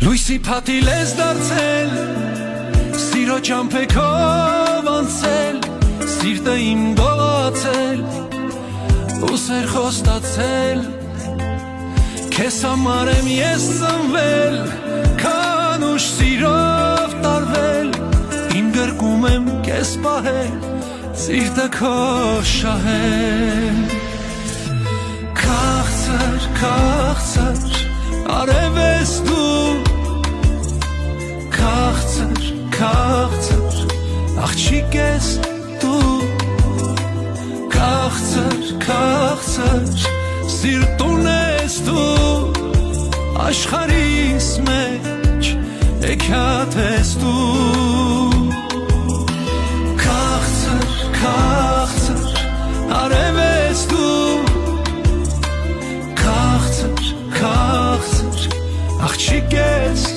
Լույսի փաթիլ ես դարձել, սիրո ճամփեքով անցել, սիրտը իմ գողացել, ուսեր խոստացել, քեզ համար եմ ես ծնվել, քան ուշ սիրով տարվել, իմ գրկում եմ քեզ պահել, սիրտը քո շահել, քաղցր, քաղցր, արև ես դու, քաղցր, քաղցր, աղջիկ ես դու, քաղցր, քաղցր, սիրտուն ես դու, աշխարհիս մեջ հեքիաթ ես դու, քաղցր, քաղցր, արև ես դու, քաղցր, քաղցր, աղջիկ ես